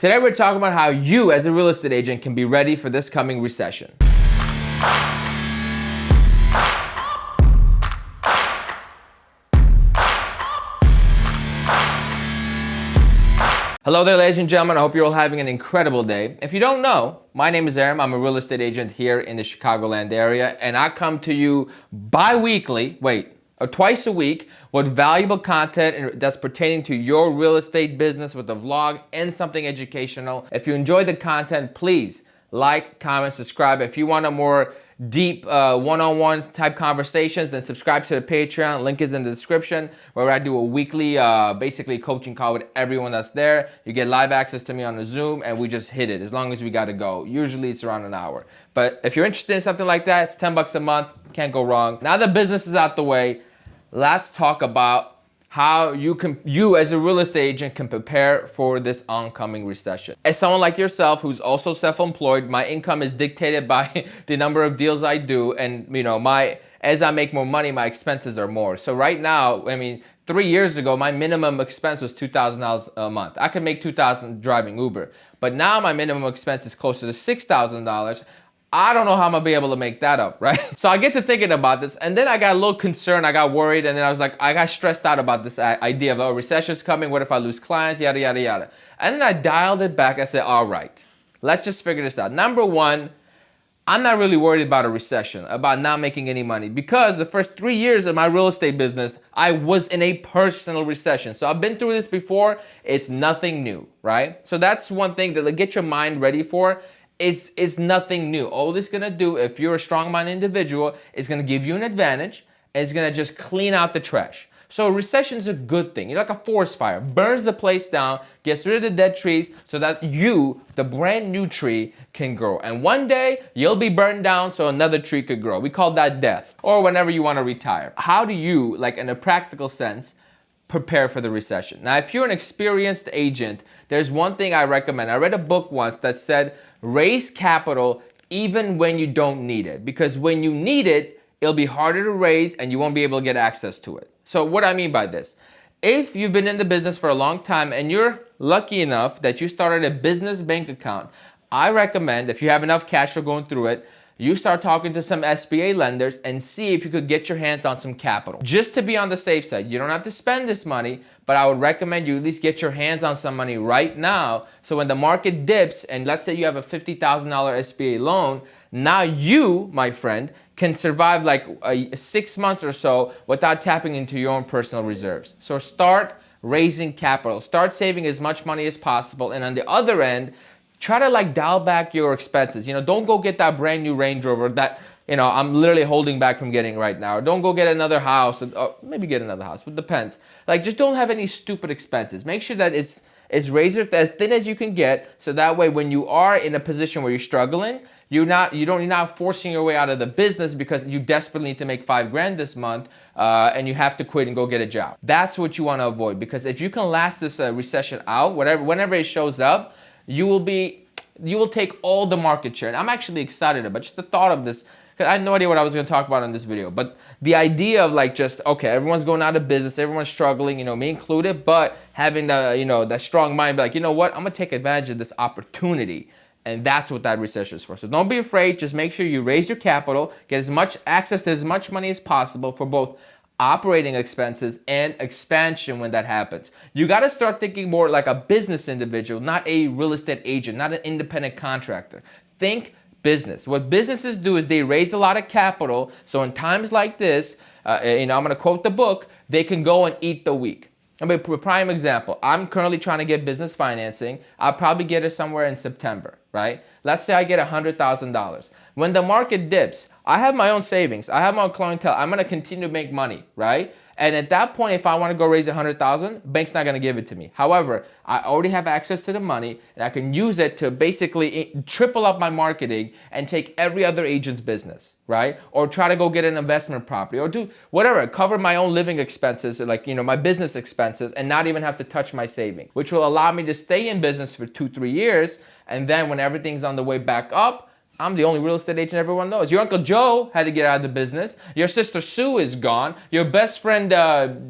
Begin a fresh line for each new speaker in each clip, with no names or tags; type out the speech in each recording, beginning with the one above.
Today we're talking about how you as a real estate agent can be ready for this coming recession. Hello there, ladies and gentlemen. I hope you're all having an incredible day. If you don't know, my name is Aram. I'm a real estate agent here in the Chicagoland area, and I come to you twice a week with valuable content that's pertaining to your real estate business with a vlog and something educational. If you enjoy the content, please like, comment, subscribe. If you want a more deep one-on-one type conversations, then subscribe to the Patreon. Link is in the description, where I do a weekly basically coaching call with everyone that's there. You get live access to me on the Zoom, and we just hit it as long as we got to go. Usually it's around an hour. But if you're interested in something like that, it's $10 a month. Can't go wrong. Now the business is out the way, let's talk about how you as a real estate agent can prepare for this oncoming recession. As someone like yourself who's also self-employed, my income is dictated by the number of deals I do, and as I make more money, my expenses are more. So right now, 3 years ago, my minimum expense was $2,000 a month. I could make $2,000 driving Uber, but now my minimum expense is closer to $6,000. I don't know how I'm gonna be able to make that up, right? So I get to thinking about this, and then I got a little concerned, I got worried, and then I was like, I got stressed out about this idea of, oh, recession's coming, what if I lose clients, yada, yada, yada. And then I dialed it back, I said, all right, let's just figure this out. Number one, I'm not really worried about a recession, about not making any money, because the first 3 years of my real estate business, I was in a personal recession. So I've been through this before, it's nothing new, right? So that's one thing that get your mind ready for. It's nothing new. All this gonna do, if you're a strong-minded individual, is gonna give you an advantage, and it's gonna just clean out the trash. So a recession is a good thing. You're like a forest fire. Burns the place down, gets rid of the dead trees, so that you, the brand new tree, can grow. And one day, you'll be burned down so another tree could grow. We call that death, or whenever you wanna retire. How do you, in a practical sense, prepare for the recession? Now, if you're an experienced agent, there's one thing I recommend. I read a book once that said, raise capital even when you don't need it. Because when you need it, it'll be harder to raise and you won't be able to get access to it. So what I mean by this, if you've been in the business for a long time and you're lucky enough that you started a business bank account, I recommend, if you have enough cash for going through it, you start talking to some SBA lenders and see if you could get your hands on some capital. Just to be on the safe side. You don't have to spend this money, but I would recommend you at least get your hands on some money right now. So when the market dips, and let's say you have a $50,000 SBA loan, now you, my friend, can survive 6 months or so without tapping into your own personal reserves. So start raising capital. Start saving as much money as possible. And on the other end, try to dial back your expenses. Don't go get that brand new Range Rover that, I'm literally holding back from getting right now. Or don't go get another house, or maybe get another house, it depends. Just don't have any stupid expenses. Make sure that it's razor as thin as you can get, so that way when you are in a position where you're struggling, you're not forcing your way out of the business because you desperately need to make $5,000 this month, and you have to quit and go get a job. That's what you want to avoid, because if you can last this recession out, whenever it shows up, you will take all the market share. And I'm actually excited about just the thought of this, because I had no idea what I was going to talk about in this video. But the idea of okay, everyone's going out of business, everyone's struggling, me included, but having that strong mind, be like, you know what, I'm going to take advantage of this opportunity. And that's what that recession is for. So don't be afraid. Just make sure you raise your capital, get as much access to as much money as possible for both operating expenses and expansion when that happens. You got to start thinking more like a business individual, not a real estate agent, not an independent contractor. Think business. What businesses do is they raise a lot of capital. So in times like this, I'm going to quote the book, they can go and eat the weak. A prime example, I'm currently trying to get business financing. I'll probably get it somewhere in September, right? Let's say I get $100,000. When the market dips, I have my own savings. I have my own clientele. I'm going to continue to make money, right? And at that point, if I want to go raise $100,000, bank's not going to give it to me. However, I already have access to the money, and I can use it to basically triple up my marketing and take every other agent's business, right? Or try to go get an investment property, or do whatever, cover my own living expenses, my business expenses, and not even have to touch my saving, which will allow me to stay in business for 2-3 years. And then when everything's on the way back up, I'm the only real estate agent everyone knows. Your Uncle Joe had to get out of the business. Your sister Sue is gone. Your best friend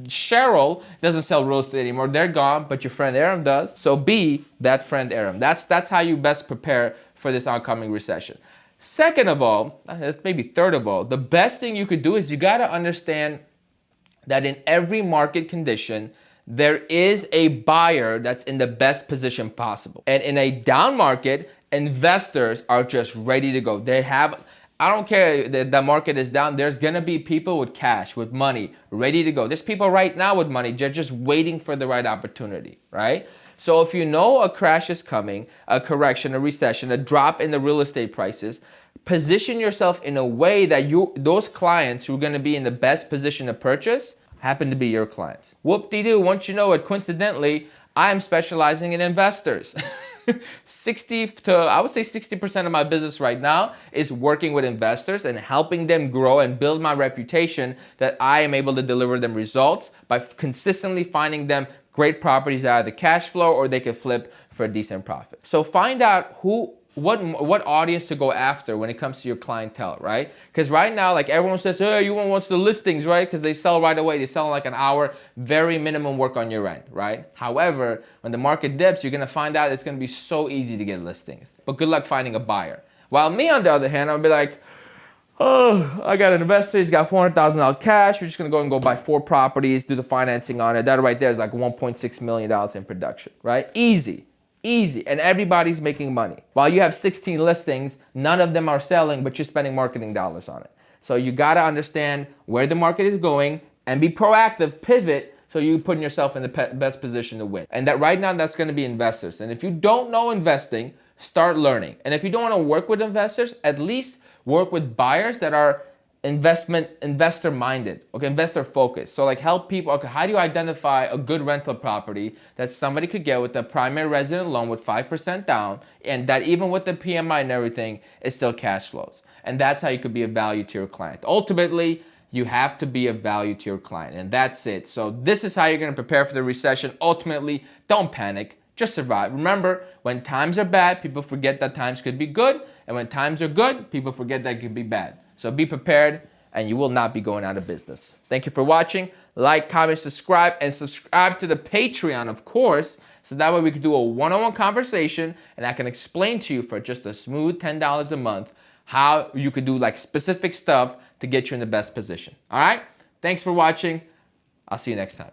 Cheryl doesn't sell real estate anymore. They're gone, but your friend Aram does. So be that friend Aram. That's how you best prepare for this oncoming recession. Second of all, maybe third of all, the best thing you could do is you got to understand that in every market condition, there is a buyer that's in the best position possible. And in a down market, investors are just ready to go. I don't care that the market is down, there's gonna be people with cash, with money, ready to go. There's people right now with money, they're just waiting for the right opportunity, right? So if you know a crash is coming, a correction, a recession, a drop in the real estate prices, position yourself in a way that those clients who are gonna be in the best position to purchase happen to be your clients. Whoop-de-doo, once you know it, coincidentally, I am specializing in investors. I would say 60% of my business right now is working with investors and helping them grow and build my reputation that I am able to deliver them results by consistently finding them great properties out of the cash flow, or they could flip for a decent profit. So find out what audience to go after when it comes to your clientele, right? Because right now, like everyone says, oh, everyone wants the listings, right? Because they sell right away. They sell in like an hour, very minimum work on your end, right? However, when the market dips, you're gonna find out it's gonna be so easy to get listings. But good luck finding a buyer. While me, on the other hand, I'll be like, oh, I got an investor, he's got $400,000 cash. We're just gonna go and buy 4 properties, do the financing on it. That right there is like $1.6 million in production, right? Easy. And everybody's making money. While you have 16 listings, none of them are selling, but you're spending marketing dollars on it. So you gotta understand where the market is going and be proactive, pivot, so you're putting yourself in the best position to win. And that right now, that's gonna be investors. And if you don't know investing, start learning. And if you don't wanna work with investors, at least work with buyers that are investor minded, okay, investor focused. So like help people, okay, how do you identify a good rental property that somebody could get with a primary resident loan with 5% down, and that even with the PMI and everything, it still cash flows. And that's how you could be of value to your client. Ultimately, you have to be of value to your client, and that's it. So this is how you're gonna prepare for the recession. Ultimately, don't panic, just survive. Remember, when times are bad, people forget that times could be good, and when times are good, people forget that it could be bad. So be prepared, and you will not be going out of business. Thank you for watching. Like, comment, subscribe, and subscribe to the Patreon, of course, so that way we can do a one-on-one conversation, and I can explain to you for just a smooth $10 a month how you could do like specific stuff to get you in the best position. All right? Thanks for watching. I'll see you next time.